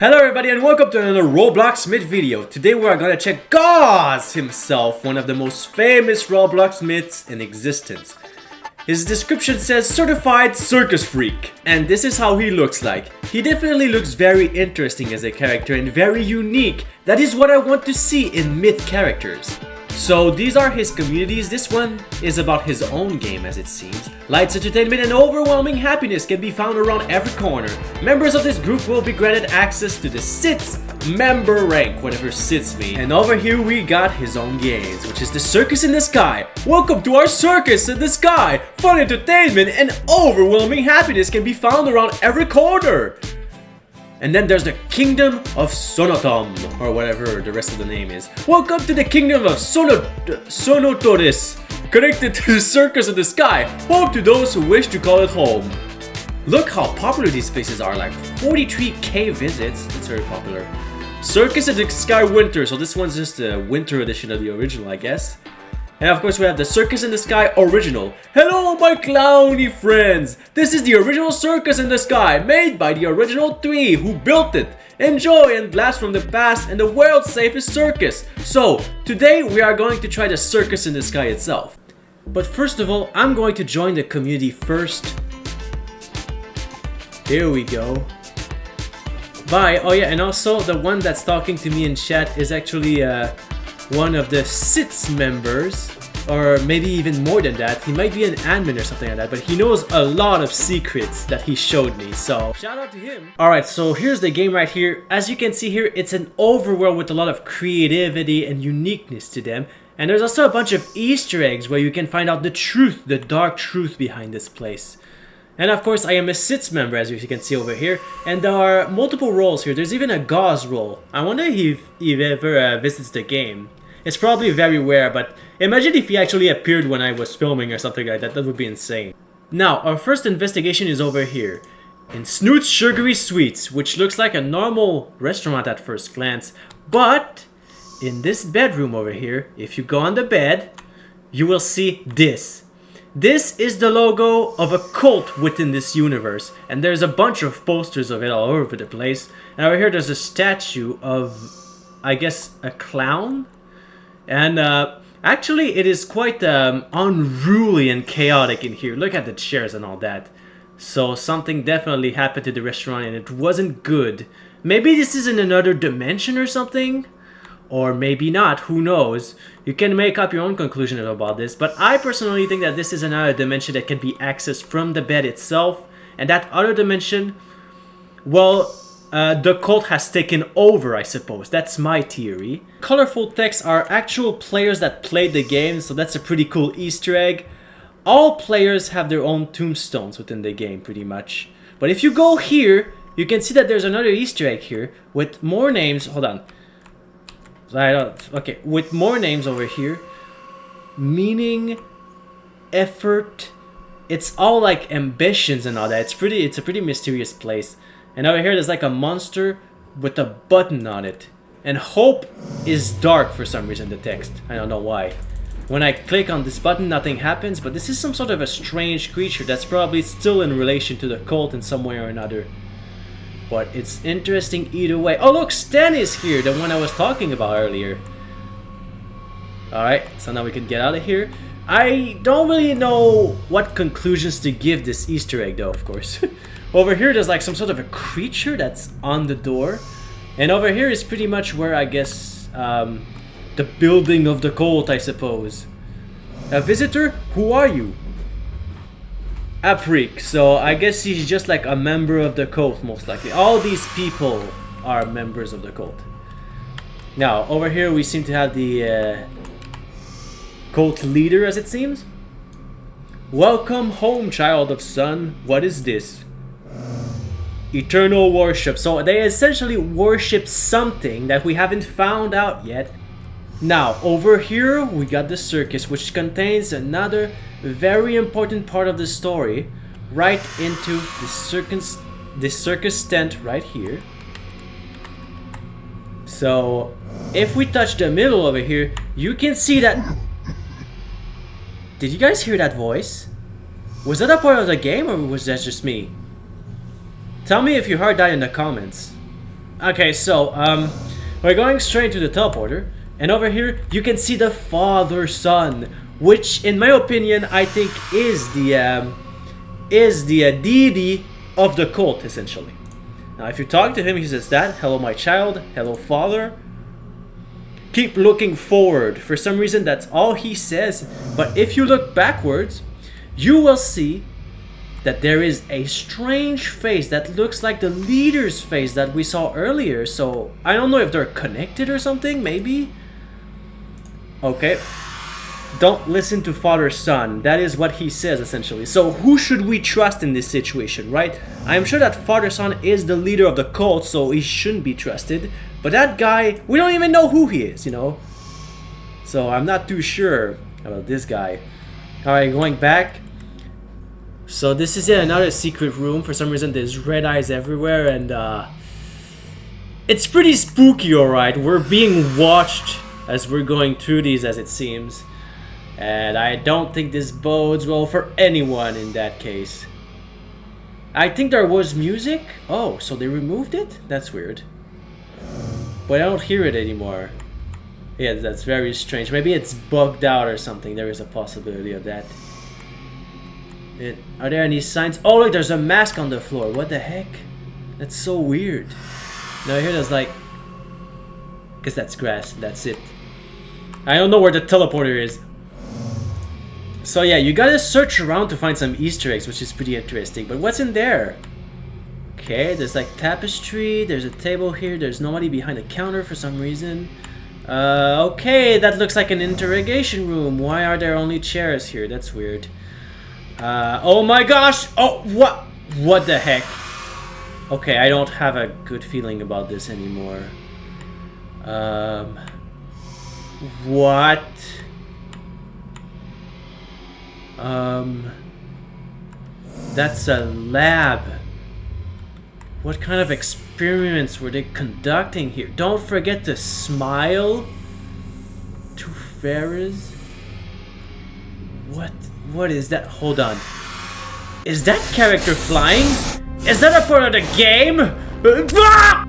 Hello everybody and welcome to another Roblox Myth video. Today we are gonna check G0Z himself, one of the most famous Roblox myths in existence. His description says certified circus freak, and this is how he looks like. He definitely looks very interesting as a character and very unique. That is what I want to see in myth characters. So these are his communities. This one is about his own game, as it seems. Lights, entertainment, and overwhelming happiness can be found around every corner. Members of this group will be granted access to the SITS member rank, whatever SITS mean. And over here we got his own games, which is the Circus in the Sky. Welcome to our Circus in the Sky! Fun entertainment and overwhelming happiness can be found around every corner. And then there's the Kingdom of Sonotom, or whatever the rest of the name is. Welcome to the Kingdom of Sonotoris, connected to the Circus in the Sky, home to those who wish to call it home. Look how popular these places are, like 43k visits. It's very popular. Circus in the Sky Winter, so this one's just the winter edition of the original, I guess. And of course we have the Circus in the Sky Original. Hello my clowny friends! This is the original Circus in the Sky, made by the original 3 who built it. Enjoy and blast from the past and the world's safest circus. So, today we are going to try the Circus in the Sky itself. But first of all, I'm going to join the community first. Here we go. Bye. Oh yeah, and also the one that's talking to me in chat is actually one of the SITS members, or maybe even more than that. He might be an admin or something like that, but he knows a lot of secrets that he showed me, so shout out to him. Alright, so here's the game right here. As you can see here, it's an overworld with a lot of creativity and uniqueness to them. And there's also a bunch of Easter eggs where you can find out the truth, the dark truth behind this place. And of course, I am a SITS member, as you can see over here. And there are multiple roles here. There's even a G0Z role. I wonder if he ever visits the game. It's probably very rare, but imagine if he actually appeared when I was filming or something like that. That would be insane. Now, our first investigation is over here, in Snoot's Sugary Sweets, which looks like a normal restaurant at first glance. But, in this bedroom over here, if you go on the bed, you will see this. This is the logo of a cult within this universe, and there's a bunch of posters of it all over the place. And over here there's a statue of, I guess, a clown? And actually it is quite unruly and chaotic in here. Look at the chairs and all that. So something definitely happened to the restaurant and it wasn't good. Maybe this is in another dimension or something? Or maybe not, who knows? You can make up your own conclusion about this. But I personally think that this is another dimension that can be accessed from the bed itself. And that other dimension, well, the cult has taken over, I suppose. That's my theory. Colorful text are actual players that played the game, so that's a pretty cool Easter egg. All players have their own tombstones within the game, pretty much. But if you go here, you can see that there's another Easter egg here with more names. Hold on. Okay, with more names over here. Meaning, effort. It's all like ambitions and all that. It's a pretty mysterious place. And over here there's like a monster with a button on it. And hope is dark for some reason, the text. I don't know why. When I click on this button, nothing happens, but this is some sort of a strange creature that's probably still in relation to the cult in some way or another. But it's interesting either way. Oh look, Stan is here, the one I was talking about earlier. Alright, so now we can get out of here. I don't really know what conclusions to give this Easter egg though, of course. Over here there's like some sort of a creature that's on the door. And over here is pretty much where I guess the building of the cult, I suppose. A visitor? Who are you? A freak. So I guess he's just like a member of the cult, most likely. All these people are members of the cult. Now over here we seem to have the cult leader, as it seems. Welcome home, child of sun. What is this? Eternal worship. So they essentially worship something that we haven't found out yet. Now over here we got the circus, which contains another very important part of the story, right into the circus tent right here. So if we touch the middle over here, you can see that. Did you guys hear that voice? Was that a part of the game or was that just me? Tell me if you heard that in the comments. Okay, so we're going straight to the teleporter, and over here you can see the father-son, which, in my opinion, I think is the deity of the cult, essentially. Now, if you talk to him, he says that, "Hello, my child. Hello, father. Keep looking forward." For some reason, that's all he says. But if you look backwards, you will see that there is a strange face that looks like the leader's face that we saw earlier. So I don't know if they're connected or something, maybe? Okay. Don't listen to father-son. That is what he says, essentially. So who should we trust in this situation, right? I'm sure that father-son is the leader of the cult, so he shouldn't be trusted. But that guy, we don't even know who he is, you know? So I'm not too sure about this guy. Alright, going back. So this is yet another secret room. For some reason there's red eyes everywhere, and it's pretty spooky, alright. We're being watched as we're going through these, as it seems. And I don't think this bodes well for anyone in that case. I think there was music. Oh, so they removed it? That's weird. But I don't hear it anymore. Yeah, that's very strange. Maybe it's bugged out or something. There is a possibility of that. Are there any signs? Oh, look, there's a mask on the floor. What the heck? That's so weird. Now here there's like... Because that's grass. That's it. I don't know where the teleporter is. So yeah, you gotta search around to find some Easter eggs, which is pretty interesting. But what's in there? Okay, there's like tapestry. There's a table here. There's nobody behind the counter for some reason. Okay, that looks like an interrogation room. Why are there only chairs here? That's weird. Oh my gosh! Oh, what? What the heck? Okay, I don't have a good feeling about this anymore. What? That's a lab. What kind of experiments were they conducting here? Don't forget to smile. Two fairies. What is that? Hold on. Is that character flying? Is that a part of the game? Ah!